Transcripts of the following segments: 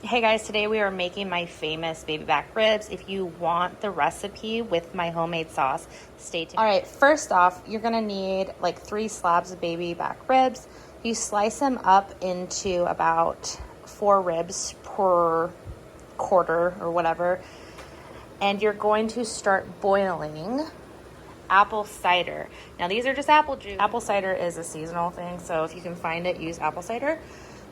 Hey guys, today we are making my famous baby back ribs. If you want the recipe with my homemade sauce, stay tuned. All right, first off, you're gonna need like 3 slabs of baby back ribs. You slice them up into about 4 ribs per quarter or whatever. And you're going to start boiling apple cider. Now these are just apple juice. Apple cider is a seasonal thing, so if you can find it, use apple cider.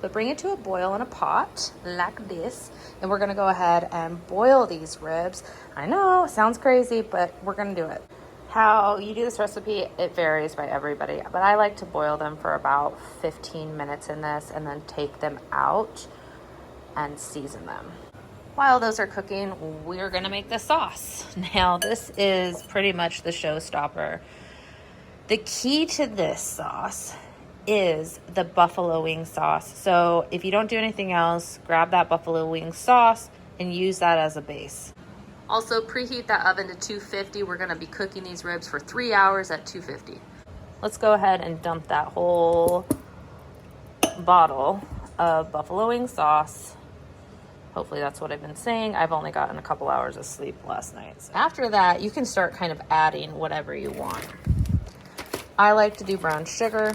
But bring it to a boil in a pot like this, and we're gonna go ahead and boil these ribs. I know, it sounds crazy, but we're gonna do it. How you do this recipe, it varies by everybody, but I like to boil them for about 15 minutes in this and then take them out and season them. While those are cooking, we're gonna make the sauce. Now, this is pretty much the showstopper. The key to this sauce is the buffalo wing sauce. So if you don't do anything else, grab that buffalo wing sauce and use that as a base. Also, preheat that oven to 250. We're gonna be cooking these ribs for 3 hours at 250. Let's go ahead and dump that whole bottle of buffalo wing sauce. Hopefully that's what I've been saying. I've only gotten a couple hours of sleep last night. So after that, you can start kind of adding whatever you want. I like to do brown sugar.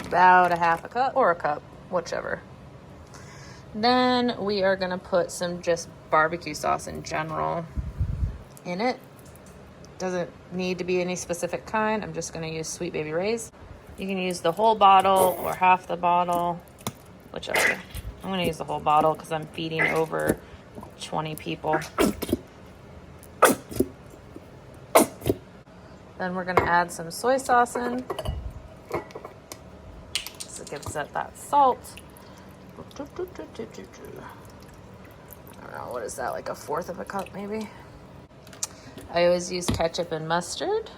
About a half a cup or a cup, whichever. Then we are gonna put some just barbecue sauce in general in it. Doesn't need to be any specific kind. I'm just gonna use Sweet Baby Ray's. You can use the whole bottle or half the bottle, whichever. I'm gonna use the whole bottle because I'm feeding over 20 people. Then we're gonna add some soy sauce in. It gives it that salt. I don't know, what is that, like 1/4 of a cup maybe? I always use ketchup and mustard.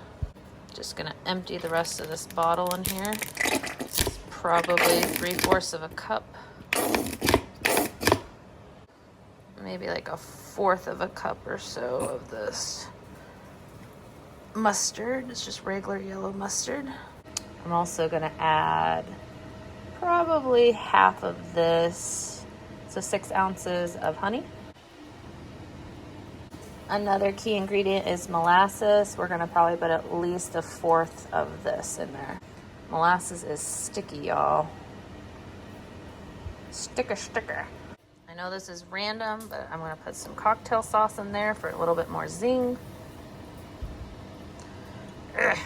Just gonna empty the rest of this bottle in here. It's probably 3/4 of a cup. Maybe like 1/4 of a cup or so of this mustard. It's just regular yellow mustard. I'm also gonna add probably half of this, so 6 ounces of honey. Another key ingredient is molasses. We're gonna probably put at least 1/4 of this in there. Molasses is sticky, y'all. Sticker. I know this is random, but I'm gonna put some cocktail sauce in there for a little bit more zing. Ugh.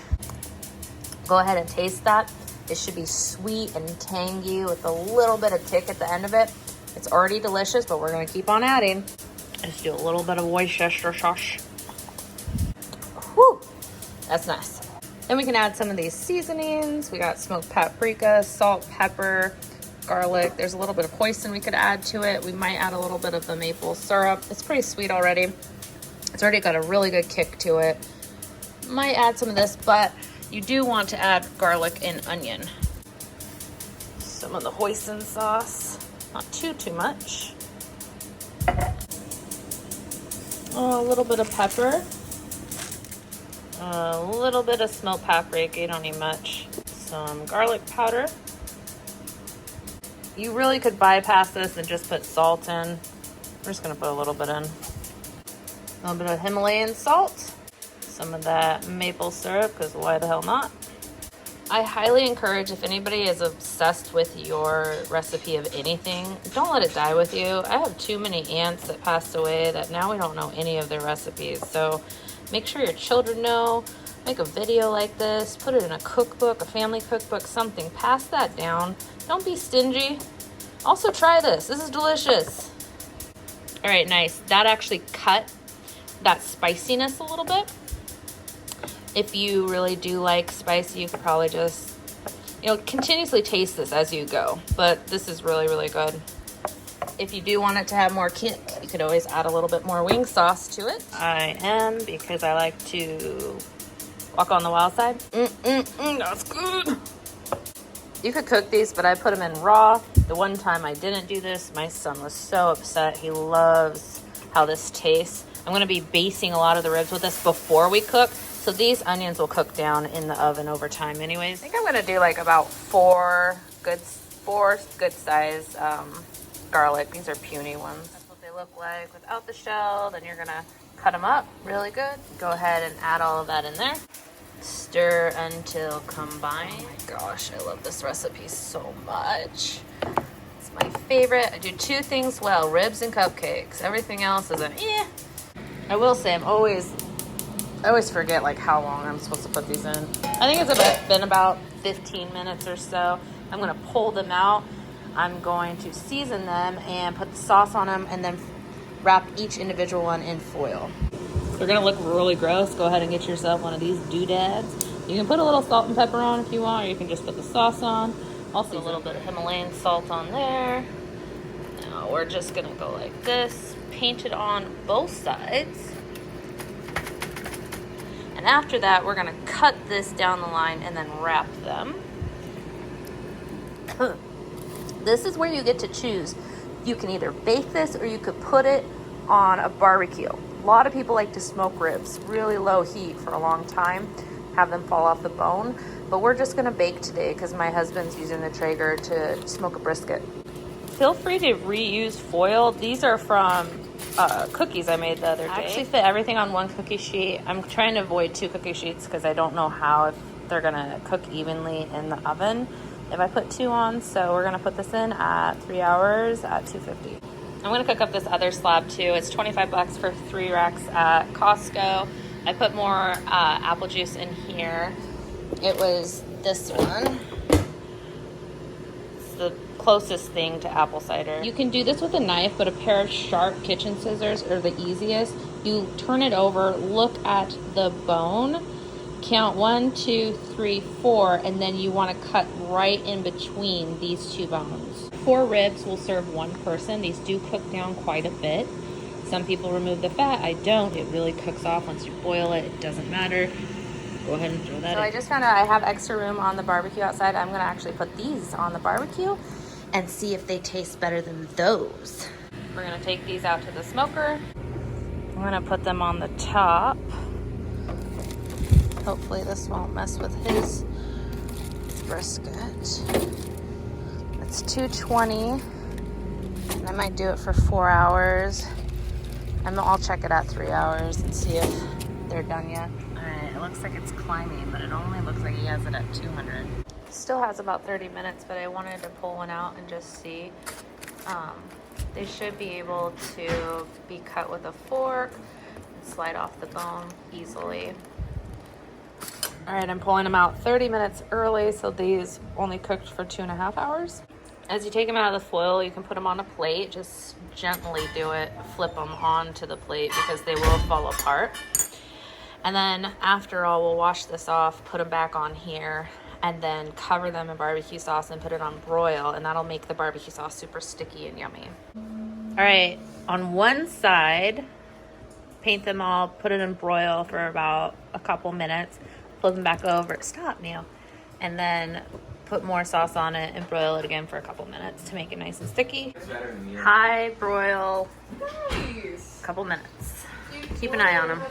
Go ahead and taste that. It should be sweet and tangy with a little bit of kick at the end of it. It's already delicious, but we're gonna keep on adding. Just do a little bit of Worcestershire sauce. Whew, that's nice. Then we can add some of these seasonings. We got smoked paprika, salt, pepper, garlic. There's a little bit of hoisin we could add to it. We might add a little bit of the maple syrup. It's pretty sweet already. It's already got a really good kick to it. Might add some of this, but you do want to add garlic and onion. Some of the hoisin sauce, not too much. A little bit of pepper. A little bit of smoked paprika, you don't need much. Some garlic powder. You really could bypass this and just put salt in. I'm just gonna put a little bit in. A little bit of Himalayan salt. Some of that maple syrup, because why the hell not? I highly encourage, if anybody is obsessed with your recipe of anything, don't let it die with you. I have too many aunts that passed away that now we don't know any of their recipes. So make sure your children know. Make a video like this. Put it in a cookbook, a family cookbook, something. Pass that down. Don't be stingy. Also try this. This is delicious. All right, nice. That actually cut that spiciness a little bit. If you really do like spicy, you could probably just, continuously taste this as you go. But this is really, really good. If you do want it to have more kick, you could always add a little bit more wing sauce to it. I am, because I like to walk on the wild side. That's good. You could cook these, but I put them in raw. The one time I didn't do this, my son was so upset. He loves how this tastes. I'm gonna be basting a lot of the ribs with this before we cook. So these onions will cook down in the oven over time anyways. I think I'm gonna do like about 4 good 4 good size garlic. These are puny ones. That's what they look like without the shell. Then you're gonna cut them up really good. Go ahead and add all of that in there. Stir until combined. Oh my gosh, I love this recipe so much. It's my favorite. I do 2 things well, ribs and cupcakes. Everything else is I will say I always forget like how long I'm supposed to put these in. I think it's been about 15 minutes or so. I'm gonna pull them out. I'm going to season them and put the sauce on them and then wrap each individual one in foil. They're gonna look really gross. Go ahead and get yourself one of these doodads. You can put a little salt and pepper on if you want, or you can just put the sauce on. Also a little bit of Himalayan salt on there. Now we're just gonna go like this, paint it on both sides. And after that, we're gonna cut this down the line and then wrap them. This is where you get to choose. You can either bake this or you could put it on a barbecue. A lot of people like to smoke ribs, really low heat for a long time, have them fall off the bone. But we're just gonna bake today because my husband's using the Traeger to smoke a brisket. Feel free to reuse foil. These are from cookies I made the other day. I actually fit everything on 1 cookie sheet. I'm trying to avoid 2 cookie sheets because I don't know how if they're gonna cook evenly in the oven if I put 2 on. So we're gonna put this in at 3 hours at 250. I'm gonna cook up this other slab too. It's 25 bucks for 3 racks at Costco. I put more apple juice in here. It was this one. It's the closest thing to apple cider. You can do this with a knife, but a pair of sharp kitchen scissors are the easiest. You turn it over, look at the bone, count 1, 2, 3, 4, and then you want to cut right in between these 2 bones. 4 ribs will serve 1 person. These do cook down quite a bit. Some people remove the fat. I don't. It really cooks off once you boil it. It doesn't matter. Go ahead and throw that in. So I just found out I have extra room on the barbecue outside. I'm going to actually put these on the barbecue and see if they taste better than those. We're going to take these out to the smoker. I'm going to put them on the top. Hopefully this won't mess with his brisket. It's 220, and I might do it for 4 hours. And I'll check it at 3 hours and see if they're done yet. All right, it looks like it's climbing, but it only looks like he has it at 200. Still has about 30 minutes, but I wanted to pull one out and just see. They should be able to be cut with a fork and slide off the bone easily. All right, I'm pulling them out 30 minutes early, so these only cooked for 2.5 hours. As you take them out of the foil, you can put them on a plate. Just gently do it, flip them onto the plate because they will fall apart. And then after all, we'll wash this off, put them back on here, and then cover them in barbecue sauce and put it on broil, and that'll make the barbecue sauce super sticky and yummy. All right, on one side, paint them all, put it in broil for about a couple minutes, flip them back over, stop Neil, and then put more sauce on it and broil it again for a couple minutes to make it nice and sticky. High broil, couple minutes. Keep an eye on them.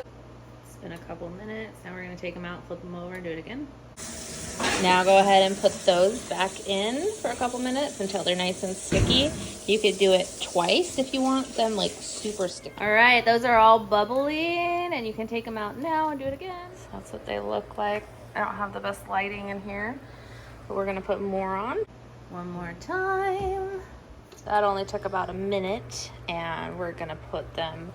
It's been a couple minutes. Now we're gonna take them out, flip them over, and do it again. Now go ahead and put those back in for a couple minutes until they're nice and sticky. You could do it twice if you want them like super sticky. All right, those are all bubbling, and you can take them out now and do it again. So that's what they look like. I don't have the best lighting in here, but we're gonna put more on. One more time. That only took about a minute, and we're gonna put them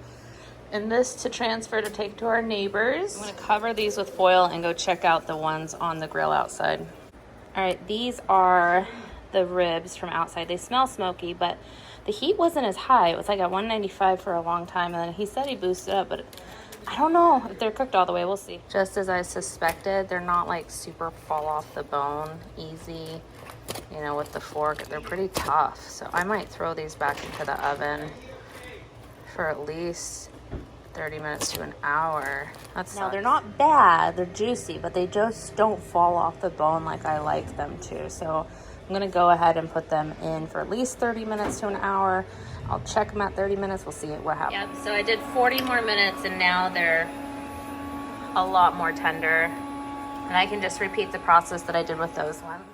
in this to transfer to take to our neighbors. I'm gonna cover these with foil and go check out the ones on the grill outside. All right, these are the ribs from outside. They smell smoky, but the heat wasn't as high. It was like at 195 for a long time, and then he said he boosted up, but I don't know if they're cooked all the way. We'll see. Just as I suspected, they're not like super fall off the bone easy, you know, with the fork. They're pretty tough, so I might throw these back into the oven for at least 30 minutes to an hour. Now they're not bad, they're juicy, but they just don't fall off the bone like I like them to. So I'm gonna go ahead and put them in for at least 30 minutes to an hour. I'll check them at 30 minutes, we'll see what happens. Yep, so I did 40 more minutes and now they're a lot more tender. And I can just repeat the process that I did with those ones.